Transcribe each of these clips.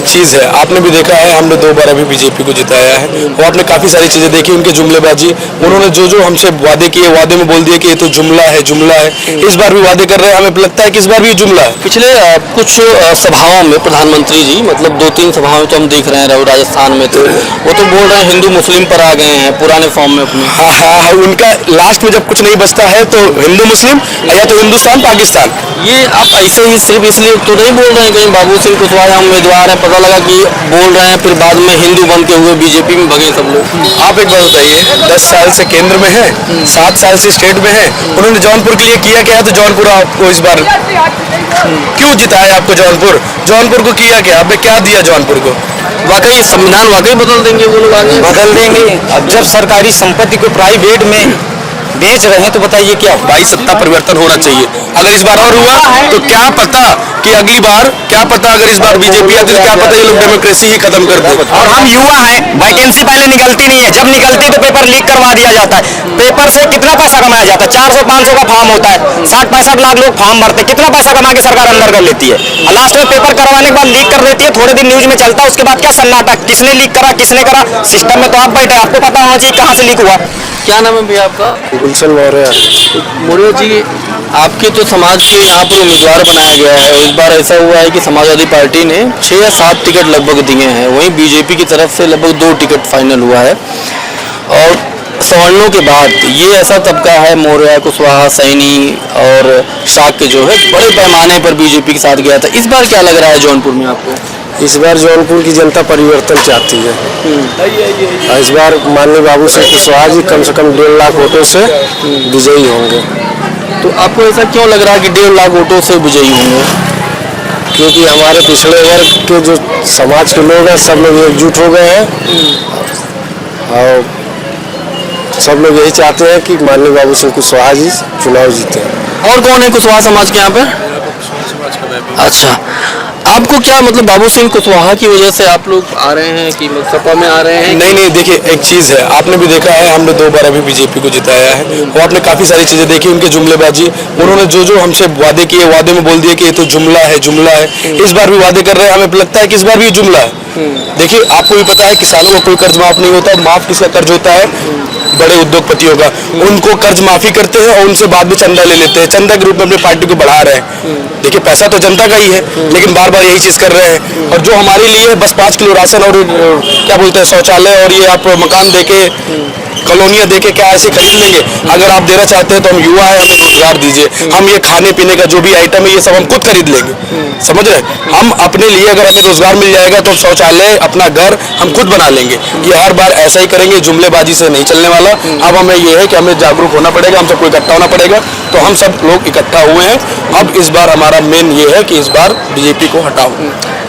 चीज़ है, आपने भी देखा है, हमने 2 बार अभी बीजेपी को जिताया है और आपने काफ़ी सारी चीज़ें देखी, उनके जुमलेबाजी, उन्होंने जो जो हमसे वादे किए, वादे में बोल दिया कि ये तो जुमला है, जुमला है। इस बार भी वादे कर रहे हैं, हमें लगता है कि इस बार भी जुमला है। पिछले कुछ सभाओं में प्रधानमंत्री जी, मतलब 2-3 सभाओं में तो हम देख रहे हैं, राजस्थान में थे, वो तो बोल रहे हैं हिंदू मुस्लिम पर आ गए हैं पुराने फॉर्म में अपने। हाँ, उनका लास्ट में जब कुछ नहीं बचता है तो हिंदू मुस्लिम या तो हिंदुस्तान पाकिस्तान। ये आप ऐसे ही सिर्फ इसलिए तो नहीं बोल रहे हैं, कहीं बाबू सिंह कुशवाहा उम्मीदवार हैं, पता लगा कि बोल रहे हैं, फिर बाद में हिंदू बन के हुए बीजेपी में भगे सब लोग। आप एक बात बताइए, 10 साल से केंद्र में है, 7 साल से स्टेट में है, उन्होंने जौनपुर के लिए किया क्या है? तो जौनपुर आपको इस बार क्यों जिताया? आपको जौनपुर को किया क्या? आपने क्या दिया जौनपुर को? वाकई संविधान वाकई बदल देंगे वो लोग आगे? बदल देंगे। अब जब सरकारी संपत्ति को प्राइवेट में बेच रहे हैं तो बताइए क्या? भाई सत्ता परिवर्तन होना चाहिए। अगर इस बार और हुआ तो क्या पता कि अगली बार, क्या पता अगर इस बार बीजेपी आती तो क्या पता ये लोग डेमोक्रेसी ही खत्म कर दे। और हम युवा हैं, वैकेंसी पहले निकलती नहीं है, जब निकलती तो पेपर लीक करवा दिया जाता है। पेपर से कितना पैसा कमाया जाता है? 400-500 का फॉर्म होता है, 60-65 लाख लोग फॉर्म भरते, कितना पैसा कमा के सरकार अंदर कर लेती है और लास्ट में पेपर करवाने के बाद लीक कर देती है। थोड़े दिन न्यूज में चलता है, उसके बाद क्या सन्नाटा, किसने लीक करा, किसने करा? सिस्टम में तो आप बैठे, आपको पता होना चाहिए कहाँ से लीक हुआ। क्या नाम है भैया आपका? गुलशन मौर्य। मौर्य जी, आपके तो समाज के यहाँ पर उम्मीदवार बनाया गया है, इस बार ऐसा हुआ है कि समाजवादी पार्टी ने 6 या 7 टिकट लगभग दिए हैं, वहीं बीजेपी की तरफ से लगभग 2 टिकट फाइनल हुआ है। और सवर्णों के बाद ये ऐसा तबका है, मौर्य, कुशवाहा, सैनी और शाक्य जो है बड़े पैमाने पर बीजेपी के साथ गया था। इस बार क्या लग रहा है जौनपुर में आपको? इस बार जौनपुर की जनता परिवर्तन चाहती है। इस बार माननीय बाबू सिंह कुशवाहा जी कम से कम 1.5 लाख वोटों से विजयी होंगे। तो आपको ऐसा क्यों लग रहा है कि 1.5 लाख वोटों से विजयी होंगे? क्योंकि हमारे पिछड़े वर्ग के जो समाज के लोग हैं सब लोग एकजुट हो गए हैं और सब लोग यही चाहते हैं कि माननीय बाबू सिंह कुशवाहा जी चुनाव जीते। और कौन है कुशवाहा समाज के यहाँ पे? अच्छा, आपको क्या मतलब बाबू सिंह कुशवाहा की वजह से आप लोग आ रहे हैं कि सपा में आ रहे हैं? नहीं, देखिए एक चीज़ है, आपने भी देखा है, हमने 2 बार अभी बीजेपी को जिताया है और आपने काफ़ी सारी चीज़ें देखी, उनके जुमलेबाजी, उन्होंने जो जो हमसे वादे किए, वादे में बोल दिया कि ये तो जुमला है, जुमला है। इस बार भी वादे कर रहे हैं, हमें लगता है कि इस बार भी जुमला है। देखिए, आपको भी पता है किसानों को कोई कर्ज माफ नहीं होता, माफ किसका कर्ज होता है? बड़े उद्योगपतियों का। उनको कर्ज माफी करते हैं और उनसे बाद में चंदा ले लेते हैं, चंदा के रूप में अपनी पार्टी को बढ़ा रहे हैं। देखिए, पैसा तो जनता का ही है, लेकिन बार बार यही चीज़ कर रहे हैं। और जो हमारे लिए बस 5 किलो राशन और क्या बोलते हैं शौचालय और ये आप मकान देके, कॉलोनियाँ देके क्या ऐसे खरीद लेंगे? अगर आप देना चाहते हैं तो हम युवा है, हमें रोजगार दीजिए, हम ये खाने पीने का जो भी आइटम है ये सब हम खुद खरीद लेंगे। समझ रहे हैं? हम अपने लिए अगर हमें रोजगार मिल जाएगा तो शौचालय, अपना घर हम खुद बना लेंगे। ये हर बार ऐसा ही करेंगे, जुमलेबाजी से नहीं चलने वाला। अब हमें ये है कि हमें जागरूक होना पड़ेगा, हम सबको इकट्ठा होना पड़ेगा। तो हम सब लोग इकट्ठा हुए हैं। अब इस बार हमारा मेन ये है कि इस बार बीजेपी को हटाओ।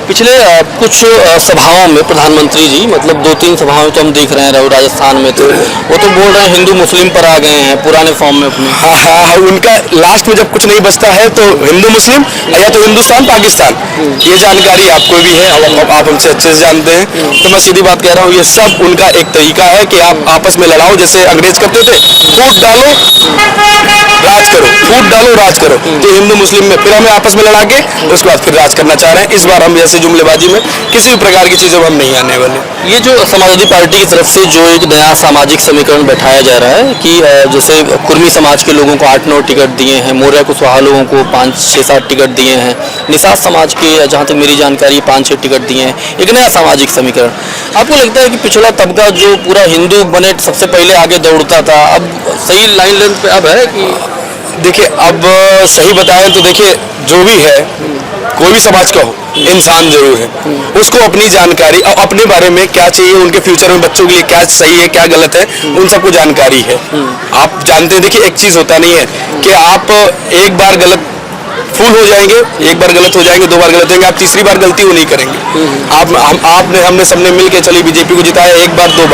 पिछले कुछ सभाओं में प्रधानमंत्री जी, मतलब 2-3 सभाओं में तो हम देख रहे हैं, राजस्थान में थे, वो तो बोल रहे हैं हिंदू मुस्लिम पर आ गए हैं पुराने फॉर्म में अपने। हाँ, उनका लास्ट में जब कुछ नहीं बचता है तो हिंदू मुस्लिम या तो हिंदुस्तान पाकिस्तान। ये जानकारी आपको भी है, आप हमसे अच्छे से जानते हैं। तो मैं सीधी बात कह रहा हूँ, ये सब उनका एक तरीका है कि आप आपस में लड़ाओ, जैसे अंग्रेज करते थे, फूट डालो राज करो, फूट डालो राज करो। तो हिंदू मुस्लिम में फिर हमें आपस में लड़ा के उसके बाद फिर राज करना चाह रहे हैं। इस बार हम जैसे जुमलेबाजी में किसी भी प्रकार की चीज़ों में हम नहीं आने वाले। ये जो समाजवादी पार्टी की तरफ से जो एक नया सामाजिक समीकरण बैठाया जा रहा है कि जैसे कुर्मी समाज के लोगों को 8-9 टिकट दिए हैं, मौर्य कुशवाहा लोगों को 5-6-7 टिकट दिए हैं, निषाद समाज के जहाँ तक मेरी जानकारी 5-6 टिकट दिए हैं, एक नया सामाजिक समीकरण। आपको लगता है कि पिछड़ा तबका जो पूरा हिंदू बने सबसे पहले आगे दौड़ता था, अब सही लाइन लेंथ पे अब है कि? देखिए, अब सही बताएं तो देखिए, जो भी है, कोई भी समाज का हो, इंसान जरूर है, उसको अपनी जानकारी और अपने बारे में क्या चाहिए, उनके फ्यूचर में बच्चों के लिए क्या सही है, क्या गलत है, उन सबको जानकारी है। आप जानते हैं, देखिए एक चीज़ होता नहीं है कि आप एक बार गलत फूल हो जाएंगे, एक बार गलत हो जाएंगे, 2 बार गलत होंगे, आप तीसरी बार गलती वो नहीं करेंगे। हमने सबने मिलके चली बीजेपी को जिताया, 1 बार 2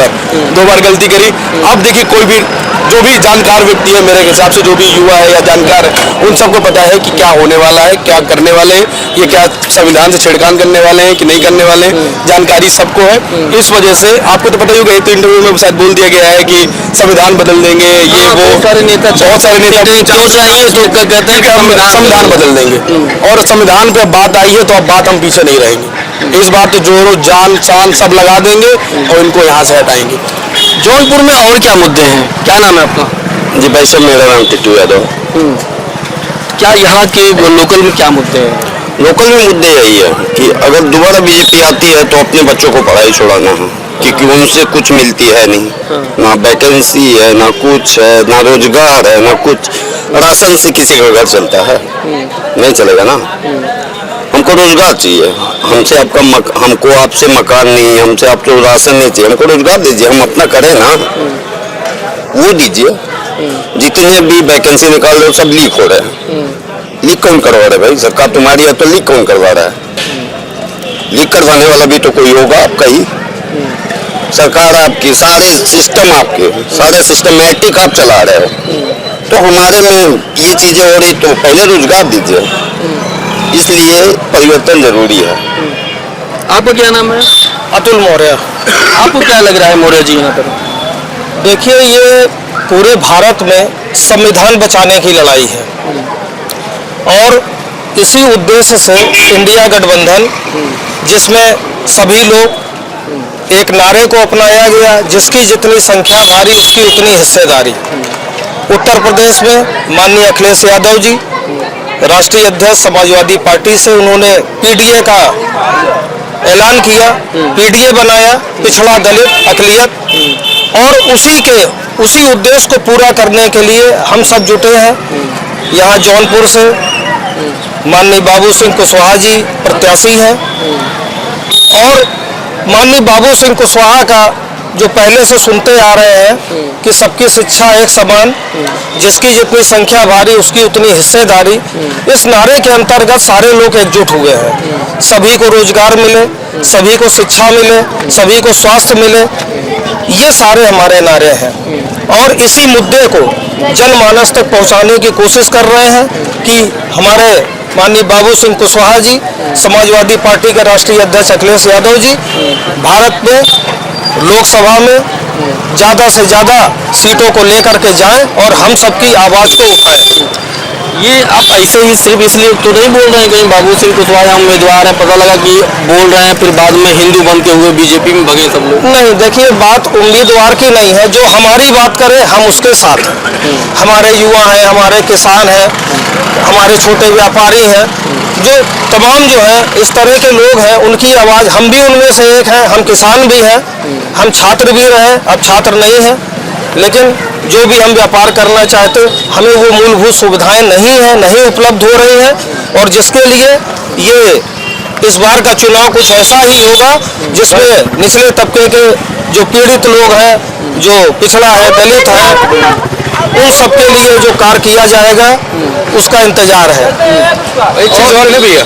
बार गलती करी। अब देखिए, कोई भी जो भी जानकार व्यक्ति है, मेरे हिसाब से जो भी युवा है या जानकार है, उन सबको पता है कि क्या होने वाला है, क्या करने वाले हैं, ये क्या संविधान से छेड़खानी करने वाले हैं कि नहीं करने वाले हैं, जानकारी सबको है। इस वजह से आपको तो पता ही होगा, एक तो इंटरव्यू में शायद बोल दिया गया है कि संविधान बदल देंगे, ये वो बहुत सारे नेता क्यों चाहिए तो कहते हैं कि संविधान बदल देंगे। और संविधान पे बात आई है तो अब बात हम पीछे नहीं रहेंगे। इस बार तो जोड़ो जान चांद सब लगा देंगे और इनको यहाँ से हटाएंगे। जौनपुर में और क्या मुद्दे हैं? क्या नाम है आपका? जी भाई साहब, मेरा नाम टिट्टू यादव। क्या यहाँ के लोकल में क्या मुद्दे हैं? लोकल में मुद्दे यही है कि अगर दोबारा बीजेपी आती है तो अपने बच्चों को पढ़ाई छुड़ाना है, क्योंकि उनसे कुछ मिलती है नहीं, ना वैकेंसी है, ना कुछ है, ना रोजगार है, ना कुछ। राशन से किसी का घर चलता है? नहीं चलेगा ना। हमको रोजगार चाहिए। हमसे आपका हमको आपसे मकान नहीं, हमसे आपको राशन नहीं चाहिए, हमको रोजगार दीजिए, हम अपना करें ना, वो दीजिए। जितने भी वैकेंसी निकाल रहे हो सब लीक हो रहे हैं। लीक कौन करवा रहा है भाई? सरकार तुम्हारी है तो लीक कौन करवा रहा है? लीक करवाने वाला भी तो कोई होगा आपका ही। सरकार आपकी, सारे सिस्टम आपके, सारे सिस्टमेटिक आप चला रहे हो। तो हमारे में ये चीजें हो रही तो पहले रोजगार दीजिए। इसलिए परिवर्तन जरूरी है। आपका क्या नाम है? अतुल मौर्य। आपको क्या लग रहा है मौर्य जी यहाँ पर? देखिए, ये पूरे भारत में संविधान बचाने की लड़ाई है और इसी उद्देश्य से इंडिया गठबंधन, जिसमें सभी लोग एक नारे को अपनाया गया, जिसकी जितनी संख्या भारी उसकी उतनी हिस्सेदारी। उत्तर प्रदेश में माननीय अखिलेश यादव जी राष्ट्रीय अध्यक्ष समाजवादी पार्टी से, उन्होंने पीडीए का ऐलान किया, पीडीए बनाया, पिछड़ा दलित अकलियत, और उसी उद्देश्य को पूरा करने के लिए हम सब जुटे हैं। यहाँ जौनपुर से माननीय बाबू सिंह कुशवाहा जी प्रत्याशी हैं और माननीय बाबू सिंह कुशवाहा का जो पहले से सुनते आ रहे हैं कि सबकी शिक्षा एक समान, जिसकी जितनी संख्या भारी उसकी उतनी हिस्सेदारी, इस नारे के अंतर्गत सारे लोग एकजुट हुए हैं। सभी को रोजगार मिले, सभी को शिक्षा मिले, सभी को स्वास्थ्य मिले, ये सारे हमारे नारे हैं और इसी मुद्दे को जनमानस तक पहुंचाने की कोशिश कर रहे हैं कि हमारे माननीय बाबू सिंह कुशवाहा जी, समाजवादी पार्टी के राष्ट्रीय अध्यक्ष अखिलेश यादव जी भारत में लोकसभा में ज़्यादा से ज़्यादा सीटों को लेकर के जाएं और हम सबकी आवाज़ को उठाएं। ये आप ऐसे ही सिर्फ इसलिए तो नहीं बोल रहे हैं कहीं बाबू सिंह कुशवाहा उम्मीदवार हैं, पता लगा कि बोल रहे हैं फिर बाद में हिंदू बन के हुए बीजेपी में भगे सब लोग? नहीं, देखिए, बात उम्मीदवार की नहीं है। जो हमारी बात करे हम उसके साथ हैं। हमारे युवा हैं, हमारे किसान हैं, हमारे छोटे व्यापारी हैं, जो तमाम जो है इस तरह के लोग हैं, उनकी आवाज़, हम भी उनमें से एक हैं। हम किसान भी हैं, हम छात्र भी रहे, अब छात्र नहीं हैं, लेकिन जो भी हम व्यापार करना चाहते हमें वो मूलभूत सुविधाएं नहीं उपलब्ध हो रही हैं और जिसके लिए ये इस बार का चुनाव कुछ ऐसा ही होगा जिसमें निचले तबके के जो पीड़ित लोग हैं, जो पिछड़ा है, दलित है, उन सबके लिए जो कार्य किया जाएगा उसका इंतजार है। एक चीज और है भैया,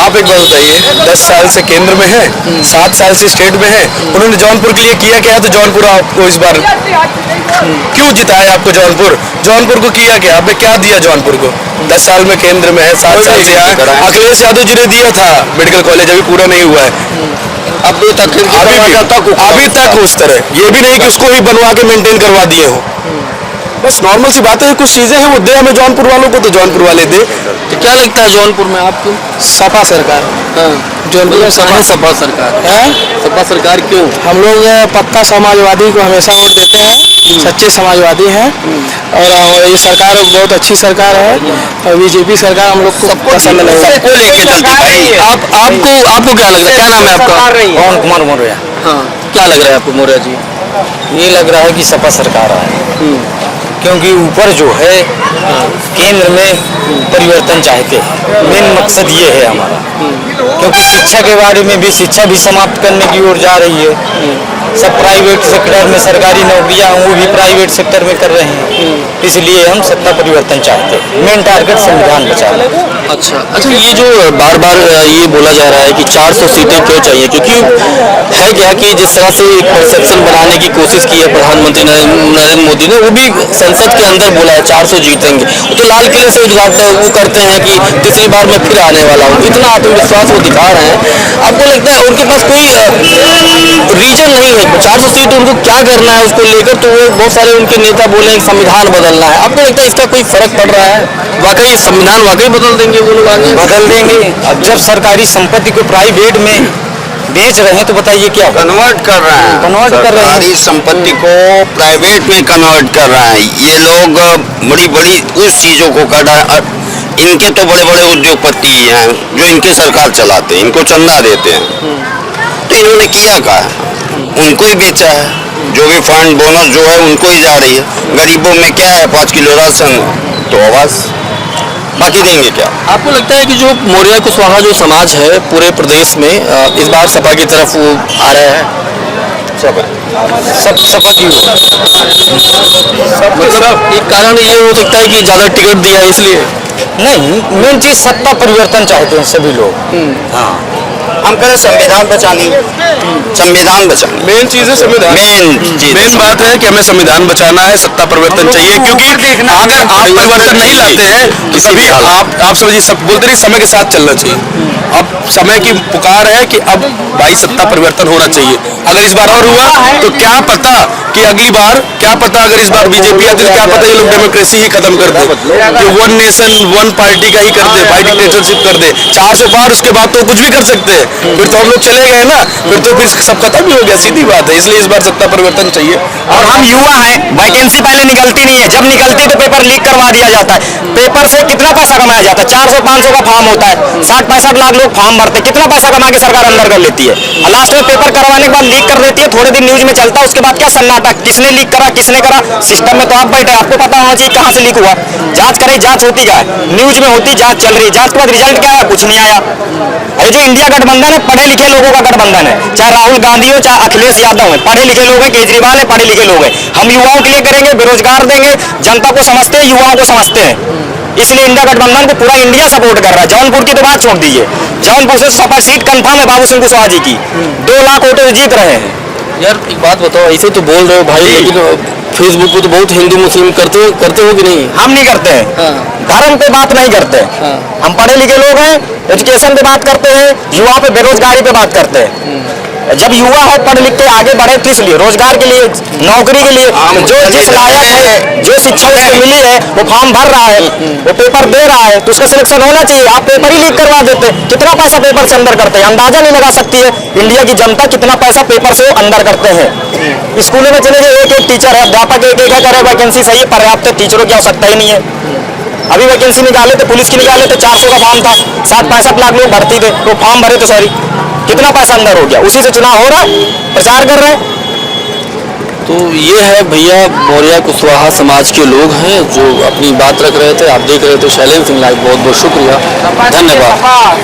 आप एक बात बताइए, 10 साल से केंद्र में है, 7 साल से स्टेट में है, उन्होंने जौनपुर के लिए किया क्या? तो जौनपुर आपको इस बार क्यों जिताया? आपको जौनपुर को किया क्या? आपने क्या दिया जौनपुर को? 10 साल में केंद्र में है, 7 साल से है। अखिलेश यादव जी ने दिया था मेडिकल कॉलेज, अभी पूरा नहीं हुआ है। अभी तक उस तरह ये भी नहीं कि उसको ही बनवा के मेंटेन करवा दिए हो। बस नॉर्मल सी बातें हैं, कुछ चीजें हैं वो दे हमें जौनपुर वालों को, तो जौनपुर वाले दे। तो क्या लगता है जौनपुर में आपको? सपा सरकार। जौनपुर में सपा सरकार है। सपा सरकार क्यों? हम लोग पक्का समाजवादी को हमेशा वोट देते हैं, सच्चे समाजवादी हैं और ये सरकार बहुत अच्छी सरकार है और बीजेपी सरकार हम लोग को पसंद नहीं है। सबको लेके चलती भाई। आपको क्या लग रहा है? क्या नाम है आपका? पवन कुमार मौर्य। हाँ, क्या लग रहा है आपको मौर्य जी? ये लग रहा है कि सपा सरकार आए, क्योंकि ऊपर जो है केंद्र में परिवर्तन चाहते हैं। मेन मकसद ये है हमारा, क्योंकि शिक्षा के बारे में भी, शिक्षा भी समाप्त करने की ओर जा रही है। सब प्राइवेट सेक्टर में सरकारी नौकरियां वो भी प्राइवेट सेक्टर में कर रहे हैं, इसलिए हम सत्ता परिवर्तन चाहते हैं। मेन टारगेट संविधान बचाना। अच्छा, ये जो बार बार ये बोला जा रहा है कि 400 सीटें क्यों चाहिए, क्योंकि है क्या कि जिस तरह से एक परसेप्शन बनाने की कोशिश की है प्रधानमंत्री नरेंद्र मोदी ने, वो भी संसद के अंदर बोला है 400 जीतेंगे। तो लाल किले से उद्घाटन वो करते हैं कि तीसरी बार मैं फिर आने वाला हूँ, इतना आत्मविश्वास वो दिखा रहे हैं। आपको लगता है उनके पास कोई रीजन नहीं है? 400 सीट उनको क्या करना है उसको लेकर, तो वो बहुत सारे उनके नेता बोले संविधान बदलना है। आपको लगता है इसका कोई फर्क पड़ रहा है? वाकई संविधान वाकई बदल देंगे वो लोग? आगे बदल देंगे। अब जब सरकारी संपत्ति को प्राइवेट में बेच रहे हैं तो बताइए क्या होगा? कन्वर्ट कर रहे हैं, कन्वर्ट कर रहे हैं। सरकारी संपत्ति को प्राइवेट में कन्वर्ट कर रहे हैं। ये लोग बड़ी बड़ी उस चीजों को कर रहे हैं। इनके तो बड़े बड़े उद्योगपति हैं जो इनके सरकार चलाते हैं, इनको चंदा देते हैं। तो इन्होंने किया क्या है? उनको ही बेचा है। जो भी फंड बोनस जो है उनको ही जा रही है। गरीबों में क्या है, 5 किलो राशन तो आवास, बाकी देंगे क्या? आपको लगता है कि जो मौर्य कुशवाहा जो समाज है पूरे प्रदेश में इस बार सपा की तरफ वो आ रहा है? सब सपा की मतलब एक कारण ये हो सकता है कि ज़्यादा टिकट दिया है इसलिए? नहीं, मेन चीज सत्ता परिवर्तन चाहते हैं सभी लोग। हाँ, हम करें संविधान बचानी, संविधान बचानी मेन चीज है संविधान। मेन बात है कि हमें संविधान बचाना है, सत्ता परिवर्तन चाहिए, क्योंकि अगर आप परिवर्तन नहीं लाते हैं तभी आप समझिए, सब बोलते नहीं समय के साथ चलना चाहिए। अब समय की पुकार है कि अब भाई सत्ता परिवर्तन होना चाहिए। अगर इस बार और हुआ तो क्या पता कि अगली बार, क्या पता अगर इस बार बीजेपी आती तो क्या पता ये लोग डेमोक्रेसी ही खत्म कर दे, कि वन नेशन वन पार्टी का ही कर दे, भाई डिक्टेटरशिप कर दे। 400 पार उसके बाद तो कुछ भी कर सकते हैं, फिर तो हम लोग चले गए ना, फिर तो फिर सब खत्म ही हो गया, सीधी बात है। इसलिए इस बार सत्ता परिवर्तन चाहिए। और हम युवा हैं, वैकेंसी पहले निकलती नहीं है, जब निकलती तो पेपर लीक करवा दिया जाता है। पेपर से कितना पैसा कमाया जाता है? 400-500 का फॉर्म होता है, 60-65 लाख लोग फॉर्म भरते हैं, कितना पैसा कमा के सरकार अंदर कर लेती है। और लास्ट में पेपर करवाने के बाद लीक कर देती है, थोड़े दिन न्यूज में चलता है, उसके बाद क्या सन्नाटा, किसने लीक करा, किसने करा। सिस्टम में तो आप बैठे, आपको पता होना चाहिए कहाँ से लीक हुआ। जांच करे, जांच होती क्या है, न्यूज में होती, जांच चल रही, जांच के बाद रिजल्ट क्या है, कुछ नहीं आया। अरे जो इंडिया गठबंधन है, पढ़े लिखे लोगों का गठबंधन है, चाहे राहुल गांधी हो, चाहे अखिलेश यादव है, पढ़े लिखे लोग हैं, केजरीवाल है, पढ़े लिखे लोग हैं। हम युवाओं के लिए करेंगे, बेरोजगार देंगे, जनता को समझते हैं, युवाओं को समझते हैं। इसलिए इंडिया गठबंधन को पूरा इंडिया सपोर्ट कर रहा है। जौनपुर की तो बात छोड़ दीजिए, जौनपुर से सपा सीट कंफर्म है बाबू सिंह कुशवाहा जी की, 2 लाख वोटों से जीत रहे हैं। यार एक बात बताओ, ऐसे तो बोल रहे हो भाई, लेकिन फेसबुक पे तो बहुत हिंदू मुस्लिम करते हो कि नहीं? हम नहीं करते हैं, धर्म पे बात नहीं करते हैं। हम पढ़े लिखे लोग हैं, एजुकेशन पे बात करते हैं, युवा पे बेरोजगारी पे बात करते हैं। जब युवा है पढ़ लिख के आगे बढ़े किस लिए? रोजगार के लिए, नौकरी के लिए। जो जिस लायक है, जो शिक्षा उसको मिली है, वो फॉर्म भर रहा है, वो पेपर दे रहा है, तो उसका सिलेक्शन होना चाहिए। आप पेपर ही लीक करवा देते, कितना पैसा पेपर से अंदर करते हैं, अंदाजा नहीं लगा सकती है इंडिया की जनता कितना पैसा पेपर से अंदर करते हैं। स्कूलों में चले गए, एक टीचर है, अध्यापक एक करे, वैकेंसी सही पर्याप्त है, टीचरों की आवश्यकता ही नहीं है। अभी वैकेंसी निकाले तो पुलिस की निकाले तो 400 का फॉर्म था, 60-65 लाख लोग भर्ती थे, तो फॉर्म भरे तो सॉरी, कितना पैसा अंदर हो गया, उसी से चुनाव हो रहा है, प्रचार कर रहे हैं। तो ये है भैया मौर्य कुशवाहा समाज के लोग हैं जो अपनी बात रख रहे थे। आप देख रहे थे शैलेंद्र सिंह लाइव, बहुत बहुत शुक्रिया, धन्यवाद।